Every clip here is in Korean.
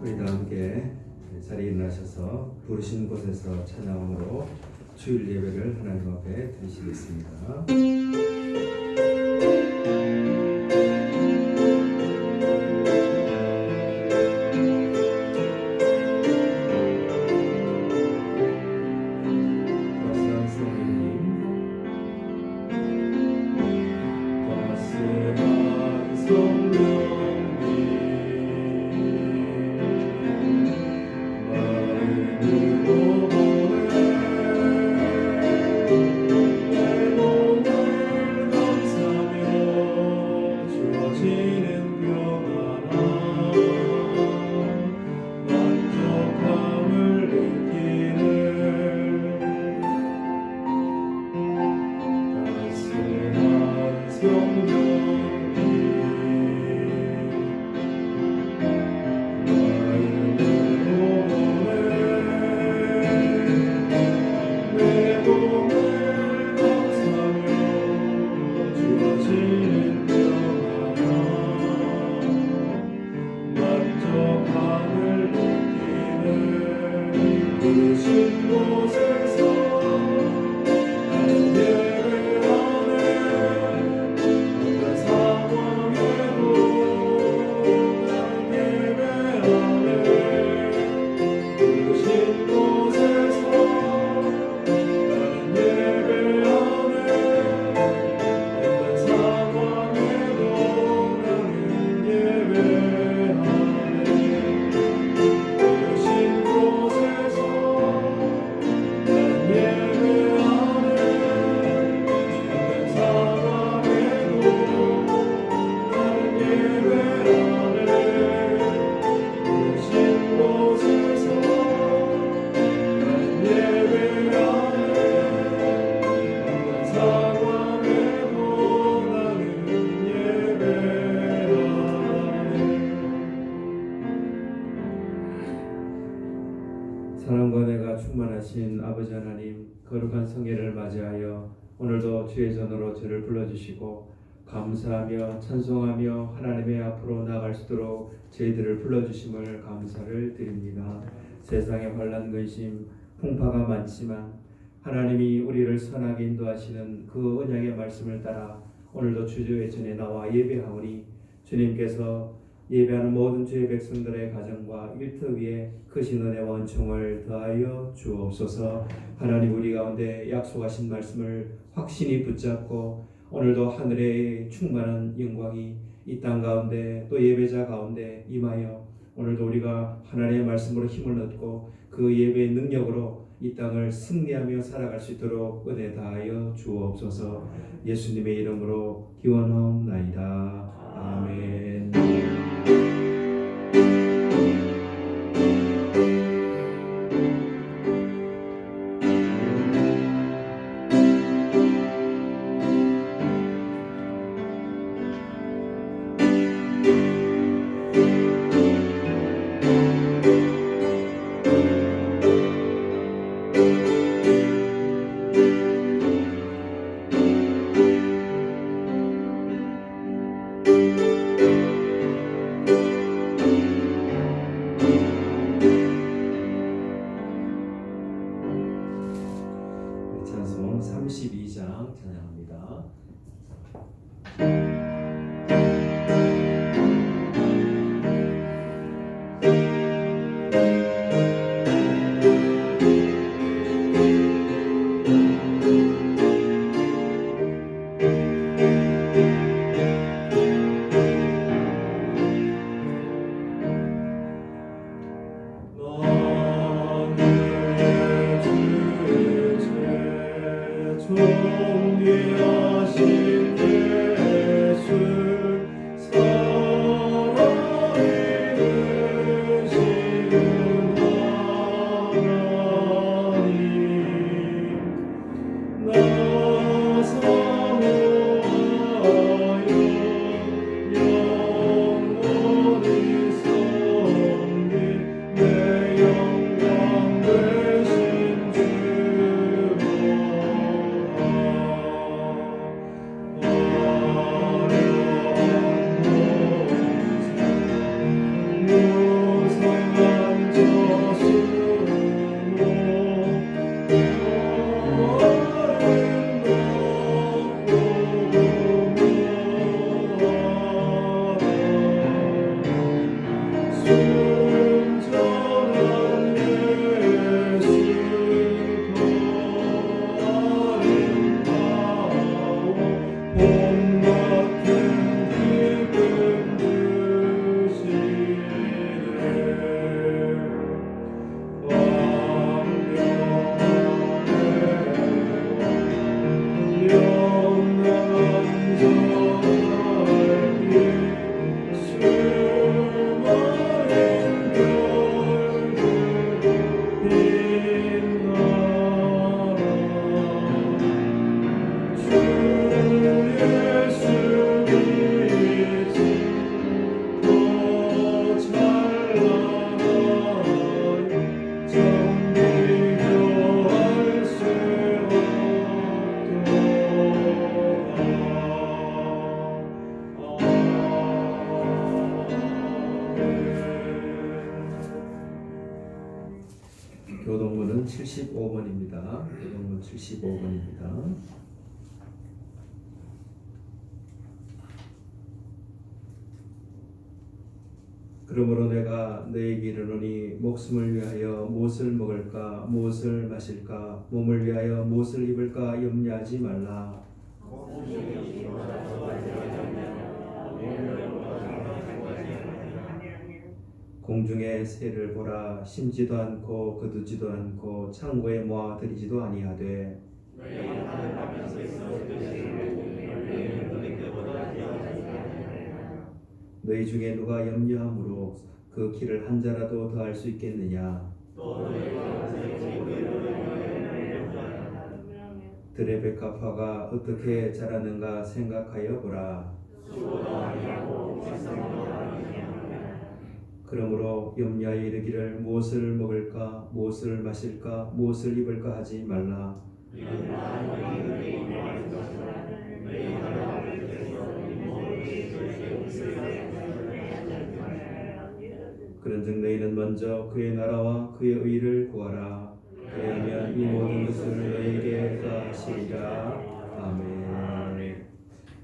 우리 다 함께 자리에 일어나셔서 부르신 곳에서 찬양으로 주일 예배를 하나님 앞에 드리시겠습니다. 사랑과 은혜가 충만하신 아버지 하나님, 거룩한 성회를 맞이하여 오늘도 주의 전으로 저를 불러주시고 감사하며 찬송하며 하나님의 앞으로 나아갈 수 있도록 저희들을 불러주심을 감사를 드립니다. 세상에 환난 근심 풍파가 많지만 하나님이 우리를 선하게 인도하시는 그 언약의 말씀을 따라 오늘도 주의 전에 나와 예배하오니 주님께서 예배하는 모든 주의 백성들의 가정과 일터 위에 크신 은혜와 은총을 더하여 주옵소서. 하나님, 우리 가운데 약속하신 말씀을 확신히 붙잡고 오늘도 하늘의 충만한 영광이 이 땅 가운데 또 예배자 가운데 임하여 오늘도 우리가 하나님의 말씀으로 힘을 얻고 그 예배의 능력으로 이 땅을 승리하며 살아갈 수 있도록 은혜 다하여 주옵소서. 예수님의 이름으로 기원하옵나이다. 아멘. 찬송 32장 찬양합니다. 존귀하신 교동문은 75번입니다. 교동문 75번입니다. 그러므로 내가 너에게 이르노니 목숨을 위하여 무엇을 먹을까 무엇을 마실까 몸을 위하여 무엇을 입을까 염려하지 말라. 공중의 새를 보라. 심지도 않고 거두지도 않고 창고에 모아들이지도 아니하되 너희 중에 누가 염려함으로 그 길을 한 자라도 더할 수 있겠느냐. 들의 백합화가 어떻게 자라는가 생각하여 보라. 그러므로 염려하여 이르기를 무엇을 먹을까 무엇을 마실까 무엇을 입을까 하지 말라. 그런즉 너희는 먼저 그의 나라와 그의 의를 구하라. 그러면 이 모든 것을 너희에게 더하시리라. 아멘.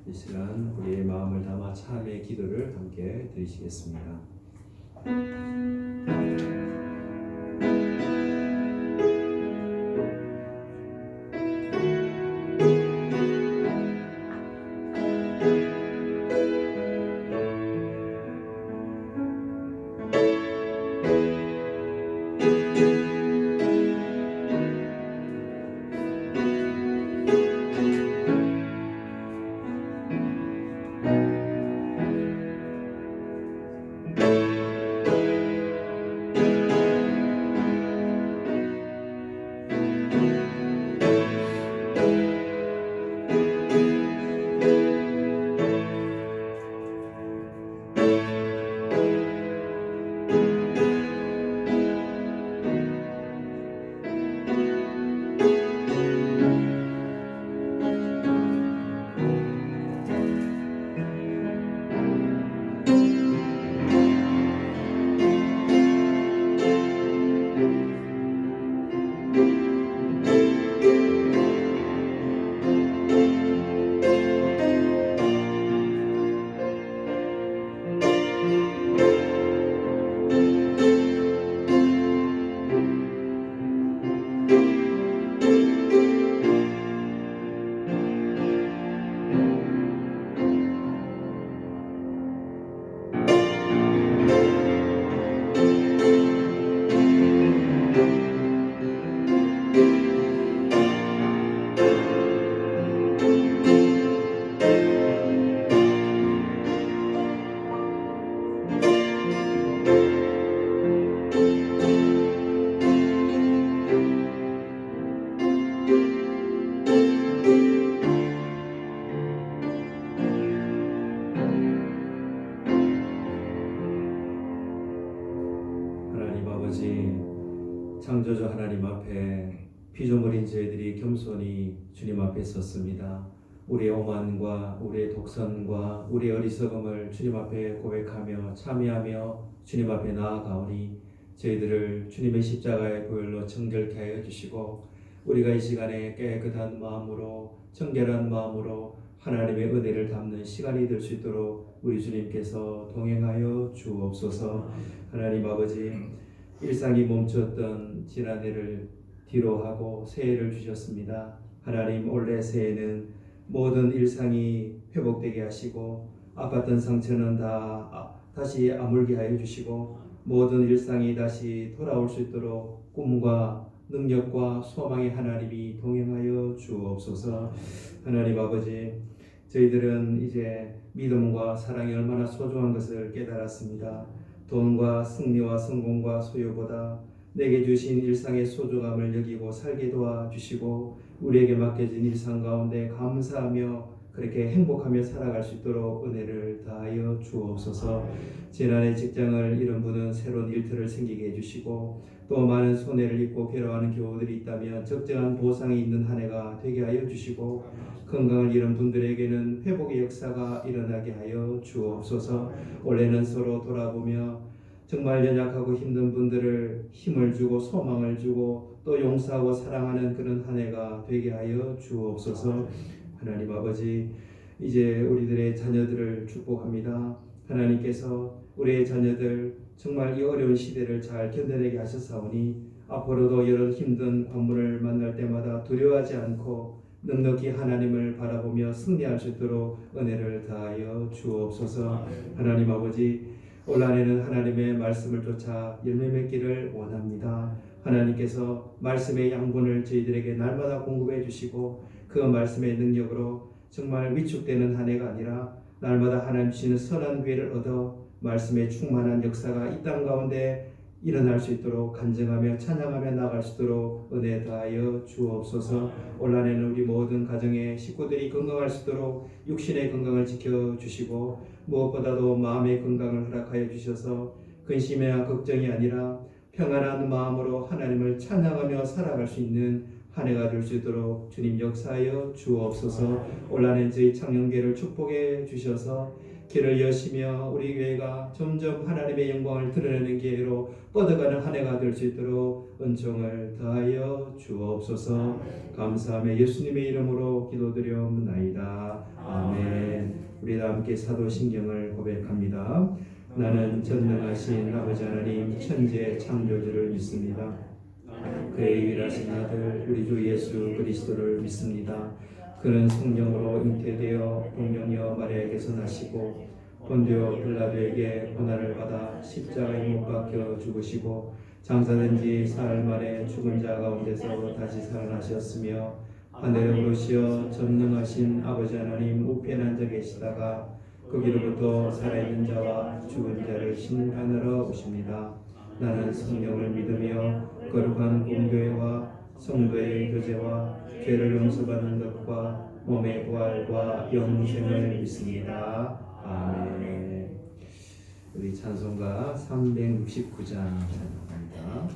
이 시간 우리의 마음을 담아 참회의 기도를 함께 드리시겠습니다. 하나님 아버지, 창조주 하나님 앞에 피조물인 저희들이 겸손히 주님 앞에 섰습니다. 우리의 오만과 우리의 독선과 우리의 어리석음을 주님 앞에 고백하며 참여하며 주님 앞에 나아가오니 저희들을 주님의 십자가의 보혈로 정결케 하여 주시고 우리가 이 시간에 깨끗한 마음으로 정결한 마음으로 하나님의 은혜를 담는 시간이 될 수 있도록 우리 주님께서 동행하여 주옵소서. 하나님 아버지, 일상이 멈췄던 지난해를 뒤로하고 새해를 주셨습니다. 하나님, 올해 새해는 모든 일상이 회복되게 하시고 아팠던 상처는 다시 아물게 하여 주시고 모든 일상이 다시 돌아올 수 있도록 꿈과 능력과 소망의 하나님이 동행하여 주옵소서. 하나님 아버지, 저희들은 이제 믿음과 사랑이 얼마나 소중한 것을 깨달았습니다. 돈과 승리와 성공과 소유보다 내게 주신 일상의 소중함을 여기고 살게 도와주시고 우리에게 맡겨진 일상 가운데 감사하며 그렇게 행복하며 살아갈 수 있도록 은혜를 다하여 주옵소서. 지난해 직장을 잃은 분은 새로운 일터를 생기게 해주시고 또 많은 손해를 입고 괴로워하는 교우들이 있다면 적정한 보상이 있는 한 해가 되게 하여 주시고 건강을 잃은 분들에게는 회복의 역사가 일어나게 하여 주옵소서. 올해는 서로 돌아보며 정말 연약하고 힘든 분들을 힘을 주고 소망을 주고 또 용서하고 사랑하는 그런 한 해가 되게 하여 주옵소서. 하나님 아버지, 이제 우리들의 자녀들을 축복합니다. 하나님께서 우리의 자녀들 정말 이 어려운 시대를 잘 견뎌내게 하셨사오니 앞으로도 여러 힘든 관문을 만날 때마다 두려워하지 않고 넉넉히 하나님을 바라보며 승리할 수 있도록 은혜를 다하여 주옵소서. 하나님 아버지, 올 한해는 하나님의 말씀을 쫓아 열매 맺기를 원합니다. 하나님께서 말씀의 양분을 저희들에게 날마다 공급해 주시고 그 말씀의 능력으로 정말 위축되는 한 해가 아니라 날마다 하나님 주시는 선한 기회를 얻어 말씀의 충만한 역사가 이 땅 가운데 일어날 수 있도록 간증하며 찬양하며 나갈 수 있도록 은혜 다하여 주옵소서. 올 한해는 우리 모든 가정의 식구들이 건강할 수 있도록 육신의 건강을 지켜주시고 무엇보다도 마음의 건강을 허락하여 주셔서 근심이나 걱정이 아니라 평안한 마음으로 하나님을 찬양하며 살아갈 수 있는 한 해가 될 수 있도록 주님 역사하여 주옵소서. 올 한해 저희 창녕교회를 축복해 주셔서 길을 여시며 우리 교회가 점점 하나님의 영광을 드러내는 기회로 뻗어가는 한 해가 될 수 있도록 은총을 다하여 주옵소서. 감사하며 예수님의 이름으로 기도드려옵나이다. 아멘. 우리 다 함께 사도신경을 고백합니다. 나는 전능하신 아버지 하나님 천지의 창조주를 믿습니다. 그의 유일하신 아들 우리 주 예수 그리스도를 믿습니다. 그는 성령으로 잉태되어 동정녀 마리아에게서 나시고 본디오 빌라도에게 고난을 받아 십자가에 못 박혀 죽으시고 장사된 지 사흘 만에 죽은 자 가운데서 다시 살아나셨으며 하늘에 오르시어 전능하신 아버지 하나님 우편에 앉아 계시다가 거기로부터 살아있는 자와 죽은 자를 심판하러 오십니다. 나는 성령을 믿으며 거룩한 공교회와 성도의 교제와 죄를 용서받는 것과 몸의 부활과 영생을 믿습니다. 아멘. 우리 찬송가 369장 찬송합니다.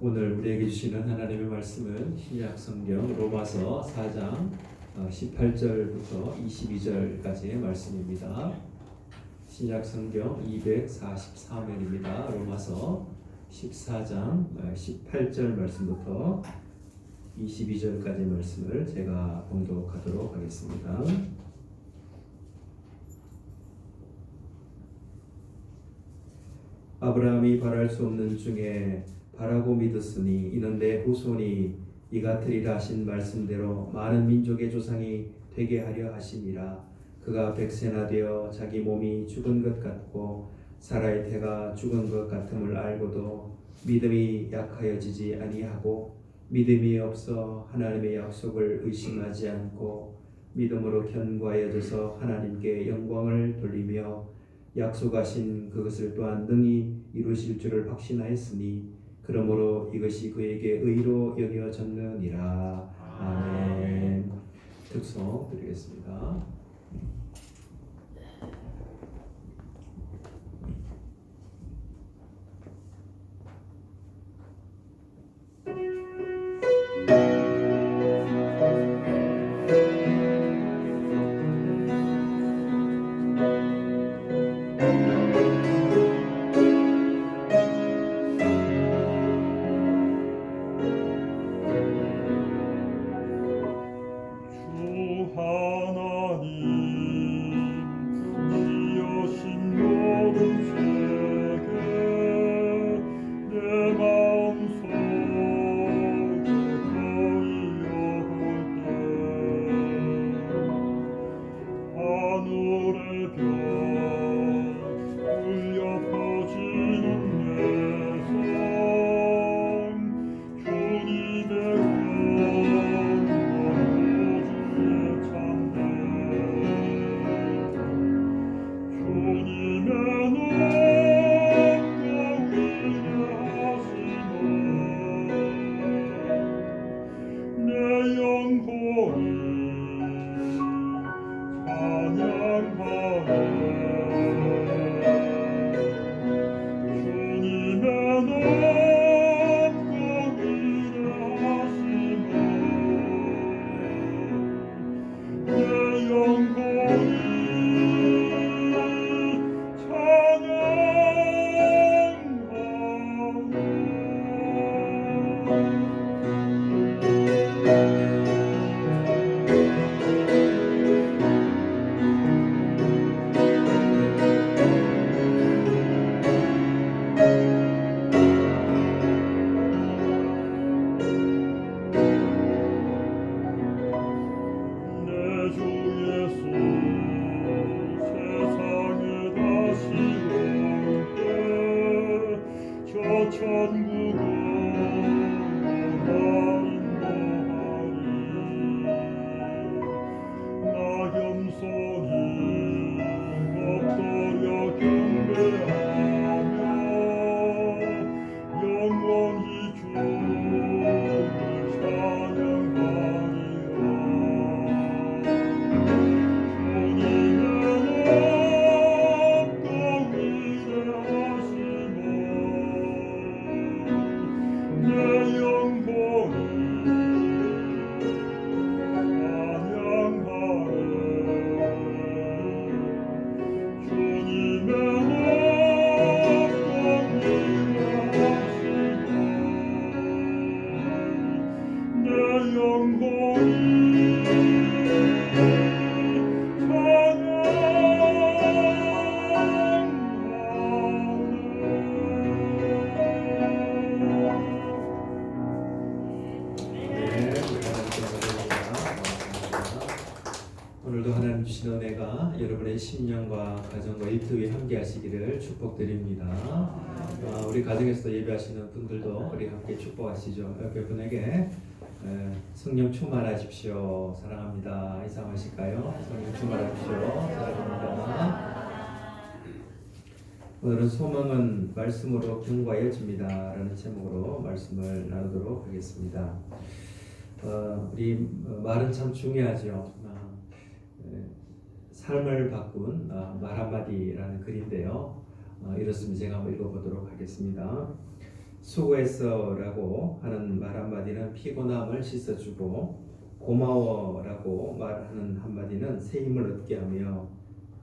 오늘 우리에게 주시는 하나님의 말씀은 신약 성경 로마서 4장 18절부터 22절까지의 말씀입니다. 신약 성경 244면입니다. 로마서 14장 18절 말씀부터 22절까지 말씀을 제가 봉독하도록 하겠습니다. 아브라함이 바랄 수 없는 중에 바라고 믿었으니 이는 내 후손이 이 같으리라 하신 말씀대로 많은 민족의 조상이 되게 하려 하심이라. 그가 백세나 되어 자기 몸이 죽은 것 같고 사라의 태가 죽은 것 같음을 알고도 믿음이 약하여지지 아니하고 믿음이 없어 하나님의 약속을 의심하지 않고 믿음으로 견고하여져서 하나님께 영광을 돌리며 약속하신 그것을 또한 능히 이루실 줄을 확신하였으니 그러므로 이것이 그에게 의로 여겨졌느니라. 아멘. 특송 드리겠습니다. 오늘도 하나님 주신 은혜가 여러분의 심령과 가정과 일터에 함께 하시기를 축복드립니다. 우리 가정에서도 예배하시는 분들도 우리 함께 축복하시죠. 옆에 분에게 성령 충만하십시오. 사랑합니다. 이상하실까요? 성령 충만하십시오. 사랑합니다. 오늘은 소망은 말씀으로 견고하여집니다 라는 제목으로 말씀을 나누도록 하겠습니다. 우리 말은 참 중요하죠. 삶을 바꾼 말 한마디라는 글인데요. 이렇습니다. 제가 한번 읽어보도록 하겠습니다. 수고했어라고 하는 말 한마디는 피곤함을 씻어주고 고마워라고 말하는 한마디는 새 힘을 얻게 하며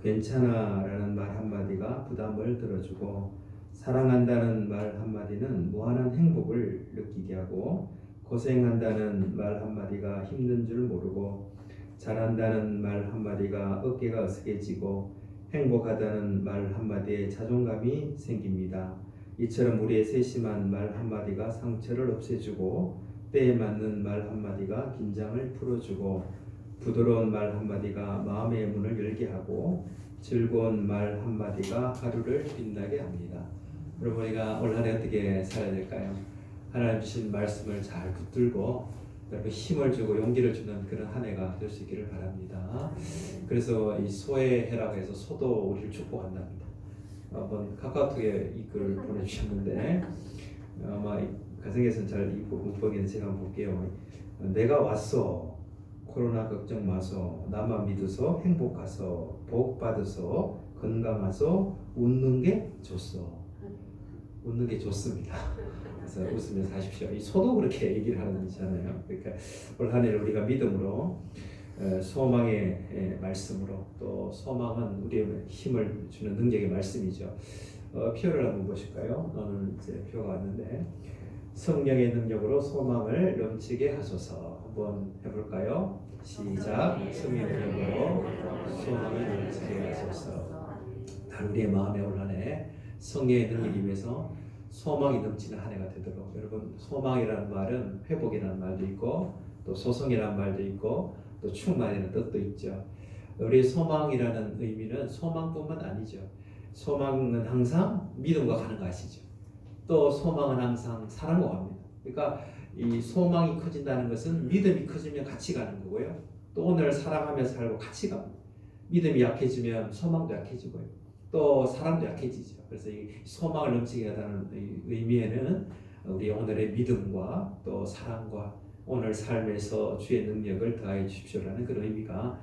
괜찮아라는 말 한마디가 부담을 들어주고 사랑한다는 말 한마디는 무한한 행복을 느끼게 하고 고생한다는 말 한마디가 힘든 줄 모르고 잘한다는 말 한마디가 어깨가 어색해지고 행복하다는 말 한마디에 자존감이 생깁니다. 이처럼 우리의 세심한 말 한마디가 상처를 없애주고 때에 맞는 말 한마디가 긴장을 풀어주고 부드러운 말 한마디가 마음의 문을 열게 하고 즐거운 말 한마디가 하루를 빛나게 합니다. 여러분 우리가 올 한 해 어떻게 살아야 될까요? 하나님 주신 말씀을 잘 붙들고 여러분 힘을 주고 용기를 주는 그런 한 해가 될 수 있기를 바랍니다. 그래서 이 소해해라고 해서 소도 우리를 축복한답니다. 한번 카카오톡에 이 글을 보내주셨는데 아마 가정에서는 잘 못 보기는 제가 한번 볼게요. 내가 왔어. 코로나 걱정 마소. 나만 믿어서 행복하소. 복 받으소. 건강하소. 웃는 게 좋소. 웃는 게 좋습니다. 그래서 웃으면서 하십시오. 이 소도 그렇게 얘기를 하는 거잖아요. 그러니까 올 한 해를 우리가 믿음으로 소망의 말씀으로 또 소망은 우리의 힘을 주는 능력의 말씀이죠. 표를 한번 보실까요? 오늘 이제 표가 왔는데 성령의 능력으로 소망을 넘치게 하소서. 한번 해볼까요? 시작. 성령의 능력으로 소망을 넘치게 하소서. 우리의 마음에 올 한 해 성령의 능력이 임해서 소망이 넘치는 한 해가 되도록 여러분 소망이라는 말은 회복이라는 말도 있고 또 소성이라는 말도 있고 또 충만이라는 뜻도 있죠. 우리의 소망이라는 의미는 소망뿐만 아니죠. 소망은 항상 믿음과 가는 거 아시죠? 또 소망은 항상 사랑과 갑니다. 그러니까 이 소망이 커진다는 것은 믿음이 커지면 같이 가는 거고요. 또 오늘 사랑하면서 살고 같이 갑니다. 믿음이 약해지면 소망도 약해지고요. 또 사랑도 약해지죠. 그래서 이 소망을 넘치게 하다는 의미에는 우리 오늘의 믿음과 또 사랑과 오늘 삶에서 주의 능력을 더하여 주십시오라는 그런 의미가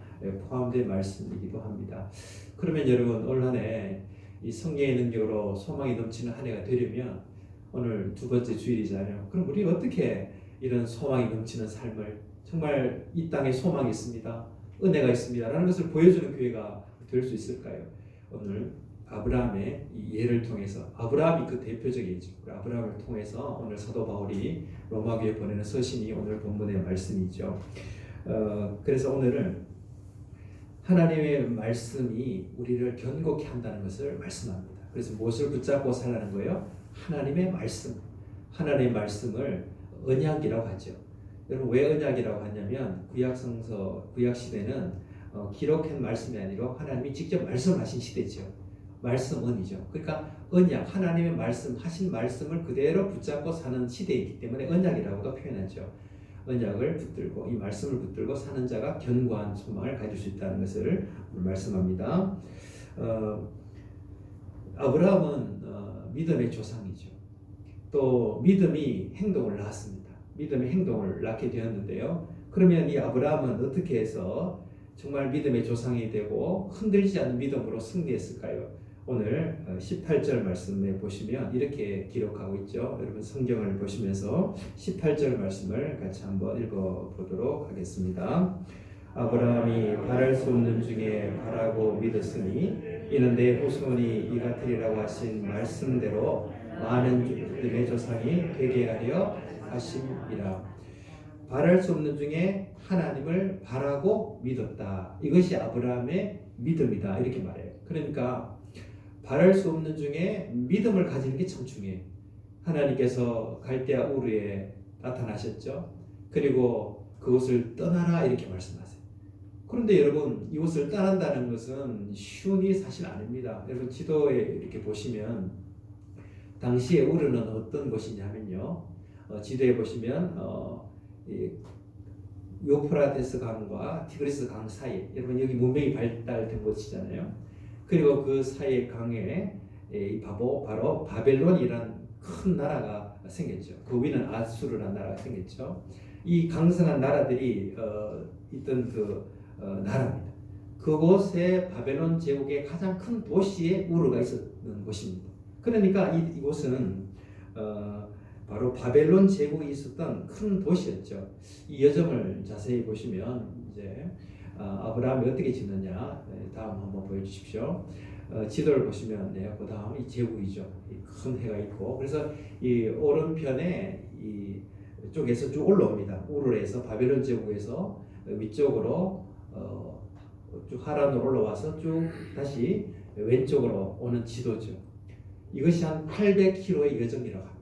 포함된 말씀이기도 합니다. 그러면 여러분 올 한 해 이 성령의 능력으로 소망이 넘치는 한 해가 되려면 오늘 두 번째 주일이잖아요. 그럼 우리 어떻게 이런 소망이 넘치는 삶을 정말 이 땅에 소망이 있습니다. 은혜가 있습니다. 라는 것을 보여주는 교회가 될 수 있을까요? 오늘 아브라함의 이 예를 통해서 아브라함이 그 대표적이죠. 아브라함을 통해서 오늘 사도 바울이 로마교에 보내는 서신이 오늘 본문의 말씀이죠. 그래서 오늘은 하나님의 말씀이 우리를 견고케 한다는 것을 말씀합니다. 그래서 무엇을 붙잡고 살라는 거예요? 하나님의 말씀. 하나님의 말씀을 언약이라고 하죠. 여러분 왜 언약이라고 하냐면 구약 시대는 기록한 말씀이 아니라 하나님이 직접 말씀하신 시대죠. 말씀언이죠. 그러니까 언약, 하나님의 말씀, 하신 말씀을 그대로 붙잡고 사는 시대이기 때문에 언약이라고도 표현하죠. 언약을 붙들고 이 말씀을 붙들고 사는 자가 견고한 소망을 가질 수 있다는 것을 말씀합니다. 아브라함은 믿음의 조상이죠. 또 믿음이 행동을 낳았습니다. 믿음의 행동을 낳게 되었는데요. 그러면 이 아브라함은 어떻게 해서 정말 믿음의 조상이 되고 흔들리지 않는 믿음으로 승리했을까요? 오늘 18절 말씀에 보시면 이렇게 기록하고 있죠. 여러분 성경을 보시면서 18절 말씀을 같이 한번 읽어보도록 하겠습니다. 아브라함이 바랄 수 없는 중에 바라고 믿었으니 이는 내 후손이 이 같으리라고 하신 말씀대로 많은 믿음의 조상이 되게 하려 하심이라. 바랄 수 없는 중에 하나님을 바라고 믿었다. 이것이 아브라함의 믿음이다. 이렇게 말해요. 그러니까 바랄 수 없는 중에 믿음을 가지는 게 참 중요해요. 하나님께서 갈대아 우르에 나타나셨죠. 그리고 그곳을 떠나라 이렇게 말씀하세요. 그런데 여러분 이곳을 떠난다는 것은 쉬운 일이 사실 아닙니다. 여러분 지도에 이렇게 보시면 당시에 우르는 어떤 곳이냐면요. 지도에 보시면 요프라테스 강과 티그리스 강 사이, 여러분 여기 문명이 발달된 곳이잖아요. 그리고 그 사이 강에 바로 바벨론이라는 큰 나라가 생겼죠. 그 위는 아수르라는 나라가 생겼죠. 이 강성한 나라들이 있던 그 나라입니다. 그곳에 바벨론 제국의 가장 큰 도시에 우르가 있었던 곳입니다. 그러니까 이곳은 바로 바벨론 제국이 있었던 큰 도시였죠. 이 여정을 자세히 보시면 이제 아브라함이 어떻게 짓느냐, 다음 한번 보여주십시오. 지도를 보시면 그 다음이 제국이죠. 큰 해가 있고, 그래서 이 오른편에 이 쪽에서 쭉 올라옵니다. 우르에서 바벨론 제국에서 위쪽으로 쭉 하란으로 올라와서 쭉 다시 왼쪽으로 오는 지도죠. 이것이 한 800km의 여정이라고 합니다.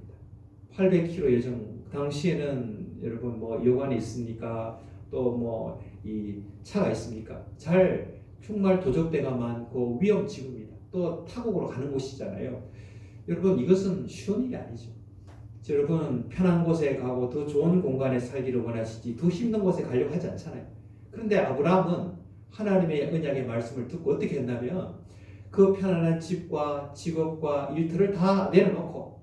800km 여정. 당시에는 여러분 뭐 여관이 있습니까? 또 뭐 이 차가 있습니까? 정말 도적대가 많고 위험지구입니다. 또 타국으로 가는 곳이잖아요. 여러분 이것은 쉬운 일이 아니죠. 여러분 편한 곳에 가고 더 좋은 공간에 살기를 원하시지 더 힘든 곳에 가려고 하지 않잖아요. 그런데 아브라함은 하나님의 언약의 말씀을 듣고 어떻게 했냐면 그 편안한 집과 직업과 일터를 다 내려놓고,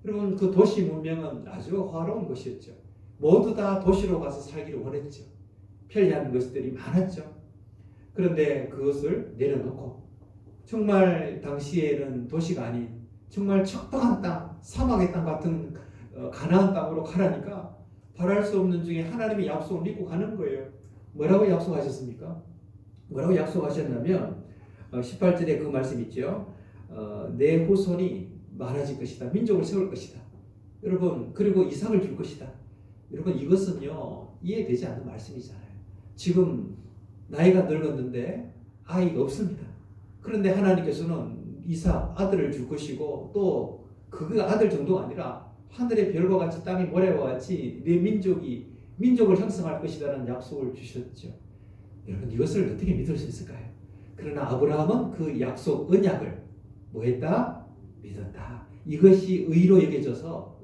여러분 그 도시 문명은 아주 화려한 것이었죠. 모두 다 도시로 가서 살기를 원했죠. 편리한 것들이 많았죠. 그런데 그것을 내려놓고 정말 당시에는 도시가 아닌 정말 척박한 땅, 사막의 땅 같은 가나안 땅으로 가라니까 바랄 수 없는 중에 하나님의 약속을 믿고 가는 거예요. 뭐라고 약속하셨습니까? 뭐라고 약속하셨냐면 18절에 그 말씀 있죠. 내 후손이 많아질 것이다. 민족을 세울 것이다. 여러분, 그리고 이삭을 줄 것이다. 여러분 이것은요 이해되지 않는 말씀이잖아요. 지금 나이가 늙었는데 아이가 없습니다. 그런데 하나님께서는 이삭 아들을 줄 것이고, 또 그 아들 정도가 아니라 하늘의 별과 같이 땅의 모래와 같이 내 민족을 형성할 것이라는 약속을 주셨죠. 여러분 이것을 어떻게 믿을 수 있을까요? 그러나 아브라함은 그 약속 언약을 뭐 했다? 믿었다. 이것이 의로 여겨져서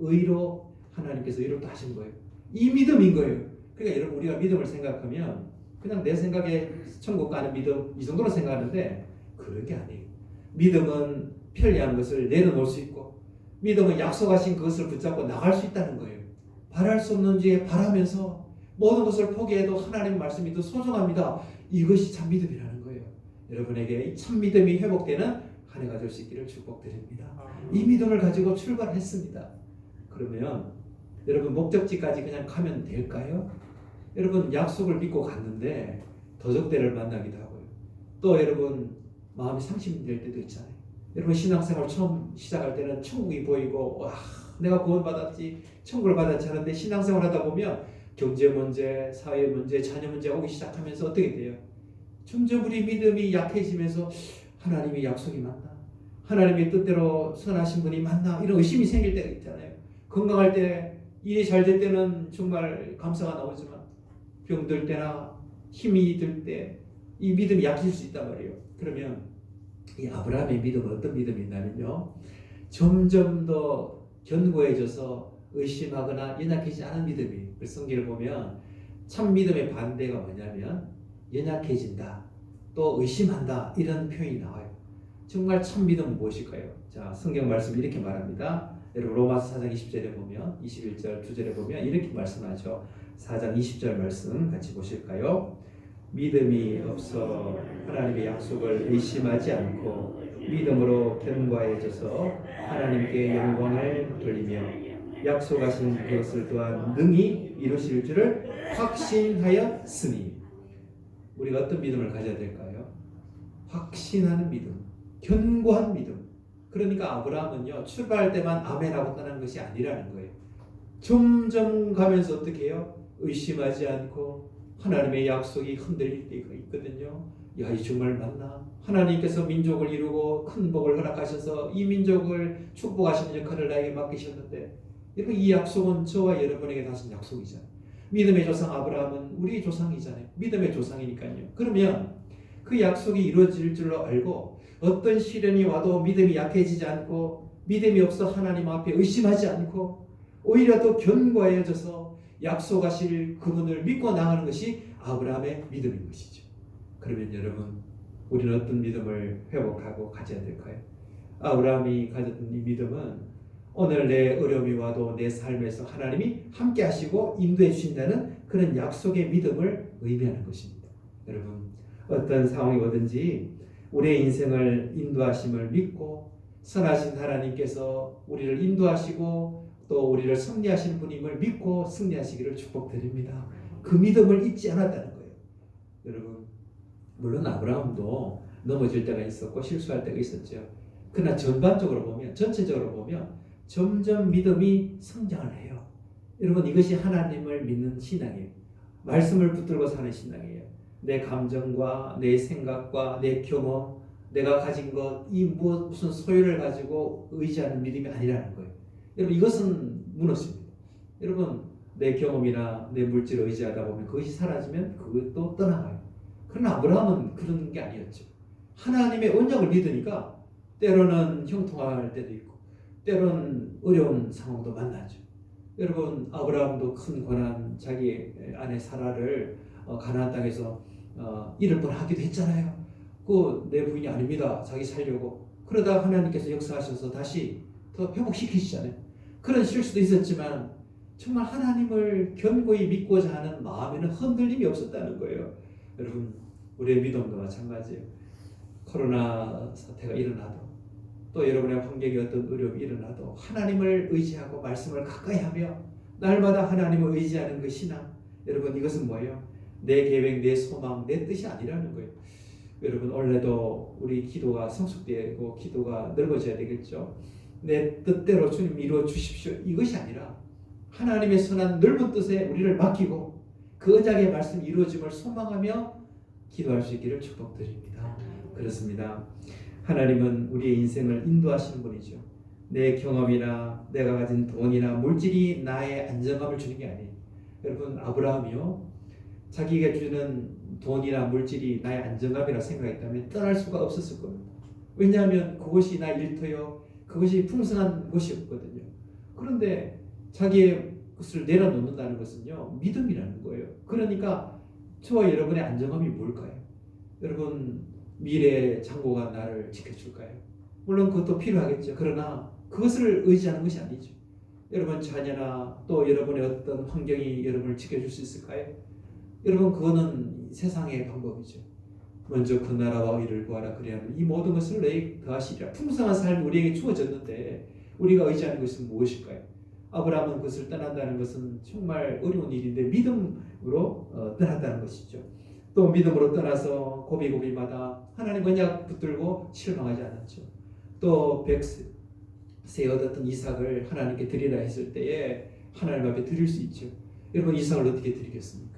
하나님께서 의롭다 하신 거예요. 이 믿음인 거예요. 그러니까 여러분 우리가 믿음을 생각하면 그냥 내 생각에 천국 가는 믿음 이 정도로 생각하는데 그런 게 아니에요. 믿음은 편리한 것을 내려놓을 수 있고, 믿음은 약속하신 그것을 붙잡고 나갈 수 있다는 거예요. 바랄 수 없는 지에 바라면서 모든 것을 포기해도 하나님의 말씀이 더 소중합니다. 이것이 참 믿음이라는 거예요. 여러분에게 참 믿음이 회복되는 한 해가 될 수 있기를 축복드립니다. 이 믿음을 가지고 출발했습니다. 그러면 여러분 목적지까지 그냥 가면 될까요? 여러분 약속을 믿고 갔는데 도적대를 만나기도 하고요. 또 여러분 마음이 상심될 때도 있잖아요. 여러분 신앙생활 처음 시작할 때는 천국이 보이고 와 내가 구원받았지 천국을 받았지 하는데 신앙생활 하다 보면 경제 문제, 사회 문제, 자녀 문제가 오기 시작하면서 어떻게 돼요? 점점 우리 믿음이 약해지면서 하나님의 약속이 맞나? 하나님의 뜻대로 선하신 분이 맞나? 이런 의심이 생길 때가 있잖아요. 건강할 때 일이 잘 될 때는 정말 감사가 나오지만 병들 때나 힘이 들 때 이 믿음이 약해질 수 있단 말이에요. 그러면 이 아브라함의 믿음은 어떤 믿음이 있냐면요. 점점 더 견고해져서 의심하거나 연약해지지 않은 믿음이. 성경을 보면 참 믿음의 반대가 뭐냐면 연약해진다, 또 의심한다 이런 표현이 나와요. 정말 참 믿음은 무엇일까요? 자, 성경 말씀 이렇게 말합니다. 여러분 로마서 4장 20절에 보면 21절 2절에 보면 이렇게 말씀하죠. 4장 20절 말씀 같이 보실까요? 믿음이 없어 하나님의 약속을 의심하지 않고 믿음으로 견고해져서 하나님께 영광을 돌리며 약속하신 그것을 또한 능히 이루실 줄을 확신하였으니. 우리가 어떤 믿음을 가져야 될까요? 확신하는 믿음, 견고한 믿음. 그러니까 아브라함은요 출발할 때만 아멘하고 떠난 것이 아니라는 거예요. 점점 가면서 어떻게 해요? 의심하지 않고 하나님의 약속이 흔들릴 때가 있거든요. 야, 이 정말 맞나? 하나님께서 민족을 이루고 큰 복을 허락하셔서 이 민족을 축복하시는 역할을 나에게 맡기셨는데, 여러분 이 약속은 저와 여러분에게 다신 약속이잖아요. 믿음의 조상 아브라함은 우리의 조상이잖아요. 믿음의 조상이니까요. 그러면 그 약속이 이루어질 줄로 알고 어떤 시련이 와도 믿음이 약해지지 않고 믿음이 없어 하나님 앞에 의심하지 않고 오히려 더 견고해져서 약속하실 그분을 믿고 나가는 것이 아브라함의 믿음인 것이죠. 그러면 여러분 우리는 어떤 믿음을 회복하고 가져야 될까요? 아브라함이 가졌던 이 믿음은 오늘 내 어려움이 와도 내 삶에서 하나님이 함께 하시고 인도해 주신다는 그런 약속의 믿음을 의미하는 것입니다. 여러분 어떤 상황이 오든지 우리의 인생을 인도하심을 믿고 선하신 하나님께서 우리를 인도하시고 또 우리를 승리하시는 분임을 믿고 승리하시기를 축복드립니다. 그 믿음을 잊지 않았다는 거예요. 여러분, 물론 아브라함도 넘어질 때가 있었고 실수할 때가 있었죠. 그러나 전반적으로 보면, 전체적으로 보면 점점 믿음이 성장을 해요. 여러분, 이것이 하나님을 믿는 신앙이에요. 말씀을 붙들고 사는 신앙이에요. 내 감정과 내 생각과 내 경험, 내가 가진 것, 이 무슨 소유를 가지고 의지하는 믿음이 아니라는 거예요. 여러분, 이것은 무너집니다. 여러분, 내 경험이나 내 물질을 의지하다 보면 그것이 사라지면 그것도 떠나가요. 그러나 아브라함은 그런 게 아니었죠. 하나님의 언약을 믿으니까 때로는 형통할 때도 있고 때로는 어려운 상황도 만나죠. 여러분, 아브라함도 큰 고난, 자기 아내 사라를 가나안 땅에서 잃을 뻔하기도 했잖아요. 그 내 부인이 아닙니다. 자기 살려고. 그러다 하나님께서 역사하셔서 다시 더 회복시키시잖아요. 그런 실수도 있었지만 정말 하나님을 견고히 믿고자 하는 마음에는 흔들림이 없었다는 거예요. 여러분, 우리의 믿음도 마찬가지예요. 코로나 사태가 일어나도 또 여러분의 환경에 어떤 어려움이 일어나도 하나님을 의지하고 말씀을 가까이 하며 날마다 하나님을 의지하는 그 신앙, 여러분, 이것은 뭐예요? 내 계획, 내 소망, 내 뜻이 아니라는 거예요. 여러분, 원래도 우리 기도가 성숙되고 기도가 넓어져야 되겠죠. 내 뜻대로 주님 이루어 주십시오, 이것이 아니라 하나님의 선한 넓은 뜻에 우리를 맡기고 그 언약의 말씀이 이루어짐을 소망하며 기도할 수 있기를 축복드립니다. 그렇습니다. 하나님은 우리의 인생을 인도하시는 분이죠. 내 경험이나 내가 가진 돈이나 물질이 나의 안정감을 주는 게 아니에요. 여러분, 아브라함이요, 자기가 주는 돈이나 물질이 나의 안정감이라 생각했다면 떠날 수가 없었을 겁니다. 왜냐하면 그것이 나의 일터요, 그것이 풍성한 곳이었거든요. 그런데 자기의 것을 내려놓는다는 것은요, 믿음이라는 거예요. 그러니까 저와 여러분의 안정감이 뭘까요? 여러분, 미래의 장고가 나를 지켜줄까요? 물론 그것도 필요하겠죠. 그러나 그것을 의지하는 것이 아니죠. 여러분 자녀나 또 여러분의 어떤 환경이 여러분을 지켜줄 수 있을까요? 여러분, 그거는 세상의 방법이죠. 먼저 그 나라와 의를 구하라, 그리하면 이 모든 것을 너희에게 더하시리라. 풍성한 삶이 우리에게 주어졌는데 우리가 의지하는 것은 무엇일까요? 아브라함은 그것을 떠난다는 것은 정말 어려운 일인데 믿음으로 떠났다는 것이죠. 또 믿음으로 떠나서 고비고비마다 하나님 언약 붙들고 실망하지 않았죠. 또 백세 얻었던 이삭을 하나님께 드리라 했을 때에 하나님 앞에 드릴 수 있죠. 여러분, 이삭을 어떻게 드리겠습니까?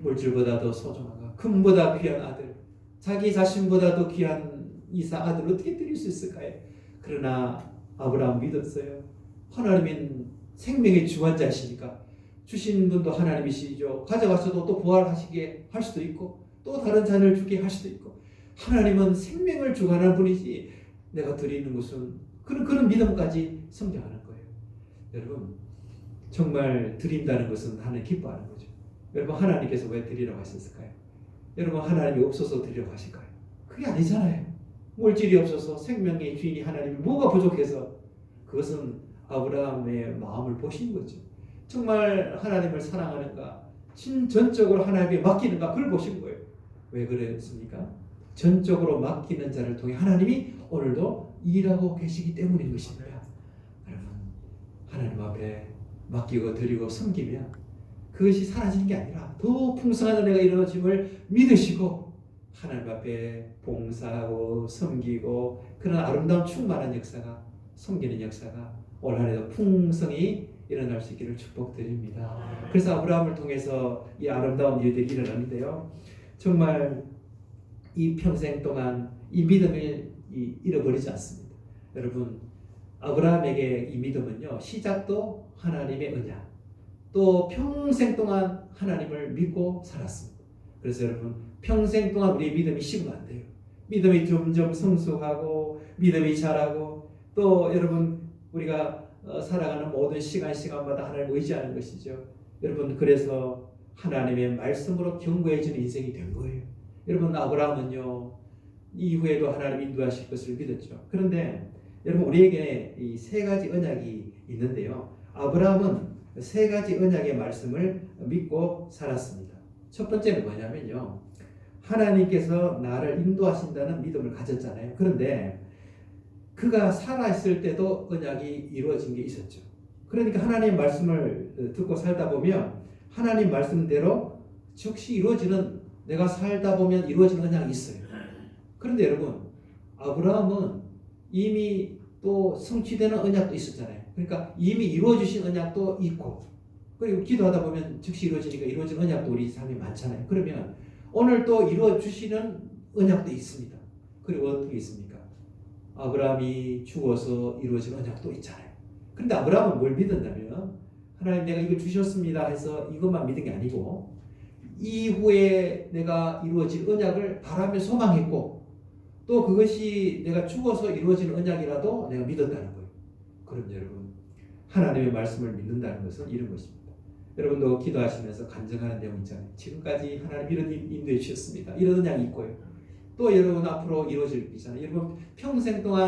물질보다도 소중하고 금보다 귀한 아들, 자기 자신보다도 귀한 이삭 아들 어떻게 드릴 수 있을까요? 그러나 아브라함 믿었어요. 하나님은 생명의 주관자이시니까 주신 분도 하나님이시죠. 가져가서도 또 부활하시게 할 수도 있고 또 다른 자녀를 주게 할 수도 있고, 하나님은 생명을 주관하는 분이지 내가 드리는 것은 그런 믿음까지 성장하는 거예요. 여러분, 정말 드린다는 것은 하나님 기뻐하는 거죠. 여러분, 하나님께서 왜 드리라고 하셨을까요? 여러분, 하나님이 없어서 드리라고 하실까요? 그게 아니잖아요. 물질이 없어서 생명의 주인이 하나님이 뭐가 부족해서, 그것은 아브라함의 마음을 보신 거죠. 정말 하나님을 사랑하는가, 전적으로 하나님께 맡기는가, 그걸 보신 거예요. 왜 그랬습니까? 전적으로 맡기는 자를 통해 하나님이 오늘도 일하고 계시기 때문인 것입니다. 여러분, 하나님 앞에 맡기고 드리고 섬기면 그것이 사라지는 게 아니라 더 풍성한 은혜가 이루어짐을 믿으시고 하나님 앞에 봉사하고 섬기고 그런 아름다운 충만한 역사가, 섬기는 역사가 올 한해도 풍성히 일어날 수 있기를 축복드립니다. 그래서 아브라함을 통해서 이 아름다운 일들이 일어났는데요, 정말 이 평생 동안 이 믿음을 잃어버리지 않습니다. 여러분, 아브라함에게 이 믿음은요, 시작도 하나님의 언약, 또 평생 동안 하나님을 믿고 살았습니다. 그래서 여러분, 평생 동안 우리의 믿음이 식으면 안 돼요. 믿음이 점점 성숙하고 믿음이 자라고, 또 여러분, 우리가 살아가는 모든 시간마다 하나님을 의지하는 것이죠. 여러분, 그래서 하나님의 말씀으로 견고해지는 인생이 된 거예요. 여러분, 아브라함은요, 이후에도 하나님 인도하실 것을 믿었죠. 그런데 여러분, 우리에게 이 세 가지 언약이 있는데요, 아브라함은 세 가지 언약의 말씀을 믿고 살았습니다. 첫 번째는 뭐냐면요, 하나님께서 나를 인도하신다는 믿음을 가졌잖아요. 그런데 그가 살아있을 때도 언약이 이루어진 게 있었죠. 그러니까 하나님 말씀을 듣고 살다 보면 하나님 말씀대로 즉시 이루어지는, 내가 살다 보면 이루어지는 언약이 있어요. 그런데 여러분, 아브라함은 이미 또 성취되는 언약도 있었잖아요. 그러니까 이미 이루어주신 언약도 있고, 그리고 기도하다 보면 즉시 이루어지니까 이루어진 언약도 우리 삶에 많잖아요. 그러면 오늘 또 이루어주시는 언약도 있습니다. 그리고 어떤 게 있습니까? 아브라함이 죽어서 이루어진 언약도 있잖아요. 그런데 아브라함은 뭘 믿었냐면, 하나님 내가 이걸 주셨습니다 해서 이것만 믿은 게 아니고 이후에 내가 이루어질 언약을 바라며 소망했고, 또 그것이 내가 죽어서 이루어진 언약이라도 내가 믿었다는 거예요. 그럼 여러분, 하나님의 말씀을 믿는다는 것은 이런 것입니다. 여러분도 기도하시면서 간증하는 내용 있잖아요. 지금까지 하나님 이런 인도해 주셨습니다. 이런 언약이 있고요. 또 여러분 앞으로 이루어질 있잖아요. 여러분 평생 동안